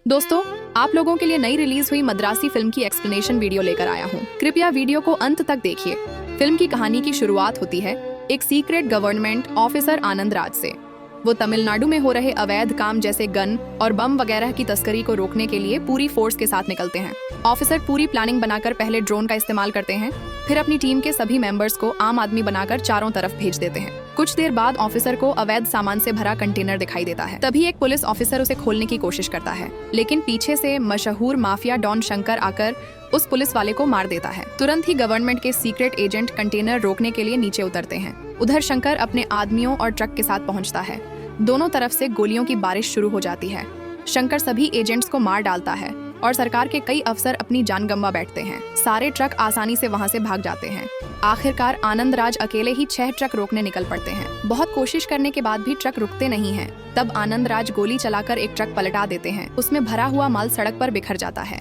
दोस्तों, आप लोगों के लिए नई रिलीज हुई मद्रासी फिल्म की एक्सप्लेनेशन वीडियो लेकर आया हूँ। कृपया वीडियो को अंत तक देखिए। फिल्म की कहानी की शुरुआत होती है एक secret government officer Anand Raj से। वो तमिलनाडु में हो रहे अवैध काम जैसे गन और बम वगैरह की तस्करी को रोकने के लिए पूरी फोर्स के साथ निकलते हैं। ऑफिसर पूरी प्लानिंग बनाकर पहले ड्रोन का इस्तेमाल करते हैं, फिर अपनी टीम के सभी मेंबर्स को आम आदमी बनाकर चारों तरफ भेज देते हैं। कुछ देर बाद ऑफिसर को अवैध सामान से भरा कंटेनर दिखाई देता है। तभी एक पुलिस ऑफिसर उसे खोलने की कोशिश करता है, लेकिन पीछे से मशहूर माफिया डॉन शंकर आकर उस पुलिस वाले को मार देता है। तुरंत ही गवर्नमेंट के सीक्रेट एजेंट कंटेनर रोकने के लिए नीचे उतरते हैं। उधर शंकर अपने आदमियों और ट्रक के साथ पहुंचता है। दोनों तरफ से गोलियों की बारिश शुरू हो जाती है। शंकर सभी एजेंट्स को मार डालता है और सरकार के कई अफसर अपनी जान गंवा बैठते हैं। सारे ट्रक आसानी से वहां से भाग जाते हैं। आखिरकार आनंद राज अकेले ही 6 ट्रक रोकने निकल पड़ते हैं। बहुत कोशिश करने के बाद भी ट्रक रुकते नहीं हैं। तब आनंद राज गोली चलाकर एक ट्रक पलटा देते हैं। उसमें भरा हुआ माल सड़क पर बिखर जाता है।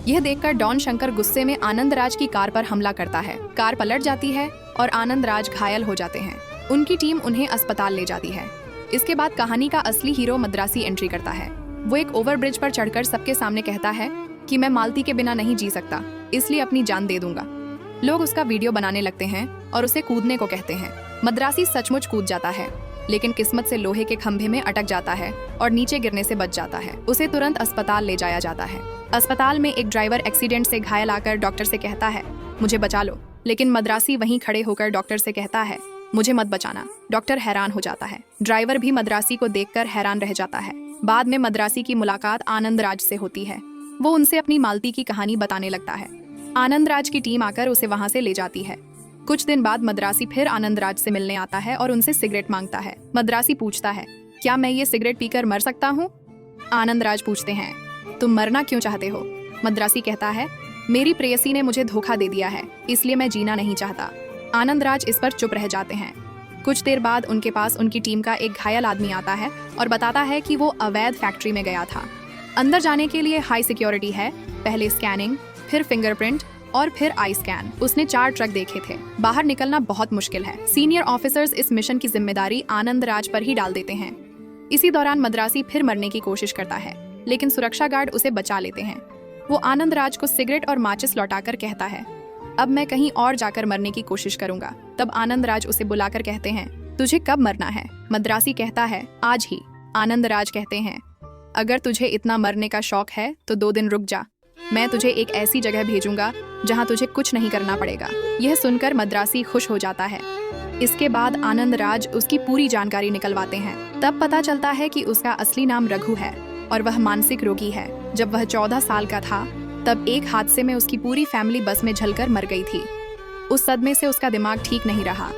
यह देखकर डॉन शंकर गुस्से में आनंद राज की कार पर हमला करता है। कार पलट जाती है और आनंद राज घायल हो जाते हैं। उनकी टीम उन्हें अस्पताल ले जाती है। इसके बाद कहानी का असली हीरो मद्रासी एंट्री करता है। वो एक ओवरब्रिज पर चढ़कर सबके सामने कहता है कि मैं मालती के बिना नहीं जी सकता, इसलिए अपनी जान दे दूंगा। लोग उसका वीडियो बनाने लगते हैं और उसे कूदने को कहते हैं। मद्रासी सचमुच कूद जाता है, लेकिन किस्मत से लोहे के खंभे में अटक जाता है और नीचे गिरने से बच जाता है। उसे तुरंत अस्पताल ले जाया जाता है। अस्पताल में एक ड्राइवर एक्सीडेंट से घायल आकर डॉक्टर से कहता है, मुझे बचा लो। लेकिन मद्रासी वहीं खड़े होकर डॉक्टर से कहता है, मुझे मत बचाना। डॉक्टर हैरान हो जाता है। ड्राइवर भी मद्रासी को देखकर हैरान रह जाता है। बाद में मद्रासी की मुलाकात आनंद राज से होती है। वो उनसे अपनी मालती की कहानी बताने लगता है। आनंद राज की टीम आकर उसे वहां से ले जाती है। कुछ दिन बाद मद्रासी फिर आनंद राज से मिलने आता है और उनसे सिगरेट मांगता है। मद्रासी पूछता है, क्या मैं ये सिगरेट पीकर मर सकता हूँ? आनंद राज पूछते हैं, तुम मरना क्यों चाहते हो? मद्रासी कहता है, मेरी प्रेयसी ने मुझे धोखा दे दिया है, इसलिए मैं जीना नहीं चाहता। आनंद राज इस पर चुप रह जाते हैं। कुछ देर बाद उनके पास उनकी टीम का एक घायल आदमी आता है और बताता है कि वो अवैध फैक्ट्री में गया था। अंदर जाने के लिए हाई सिक्योरिटी है, पहले स्कैनिंग, फिर फिंगरप्रिंट और फिर आई स्कैन। उसने 4 ट्रक देखे थे। बाहर निकलना बहुत मुश्किल है। सीनियर ऑफिसर्स इस मिशन की जिम्मेदारी आनंद राज पर ही डाल देते हैं। इसी दौरान मद्रासी फिर मरने की कोशिश करता है, लेकिन सुरक्षा गार्ड उसे बचा लेते हैं। वो आनंद राज को सिगरेट और माचिस लौटाकर कहता है, अब मैं कहीं और जाकर मरने की कोशिश करूंगा। तब आनंद राज उसे बुलाकर कहते हैं, तुझे कब मरना है? मद्रासी कहता है, आज ही। आनंद राज कहते हैं, अगर तुझे इतना मरने का शौक है तो 2 दिन रुक जा, मैं तुझे एक ऐसी जगह भेजूंगा जहां तुझे कुछ नहीं करना पड़ेगा। यह सुनकर मद्रासी खुश हो जाता है। इसके बाद आनंद राज उसकी पूरी जानकारी निकलवाते हैं। तब पता चलता है कि उसका असली नाम रघु है और वह मानसिक रोगी है। जब वह 14 साल का था तब एक हादसे में उसकी पूरी फैमिली बस में जलकर मर गई थी। उस सदमे से उसका दिमाग ठीक नहीं रहा।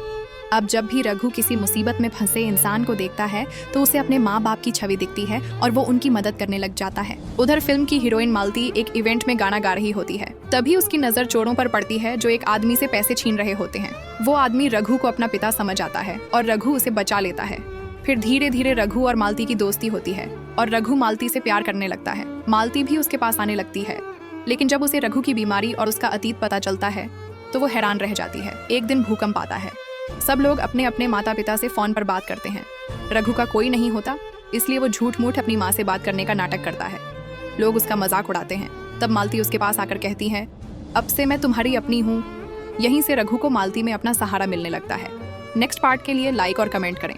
अब जब भी रघु किसी मुसीबत में फंसे इंसान को देखता है तो उसे अपने माँ बाप की छवि दिखती है और वो उनकी मदद करने लग जाता है। उधर फिल्म की हीरोइन मालती एक इवेंट में गाना गा रही होती है। तभी उसकी नजर चोरों पर पड़ती है जो एक आदमी से पैसे छीन रहे होते हैं। वो आदमी रघु को अपना पिता समझ आता है और रघु उसे बचा लेता है। फिर धीरे धीरे रघु और मालती की दोस्ती होती है और रघु मालती से प्यार करने लगता है। मालती भी उसके पास आने लगती है, लेकिन जब उसे रघु की बीमारी और उसका अतीत पता चलता है तो वो हैरान रह जाती है। एक दिन भूकंप आता है। सब लोग अपने अपने माता पिता से फोन पर बात करते हैं। रघु का कोई नहीं होता, इसलिए वो झूठ मूठ अपनी माँ से बात करने का नाटक करता है। लोग उसका मजाक उड़ाते हैं। तब मालती उसके पास आकर कहती है, अब से मैं तुम्हारी अपनी हूँ। यहीं से रघु को मालती में अपना सहारा मिलने लगता है। नेक्स्ट पार्ट के लिए लाइक और कमेंट करें।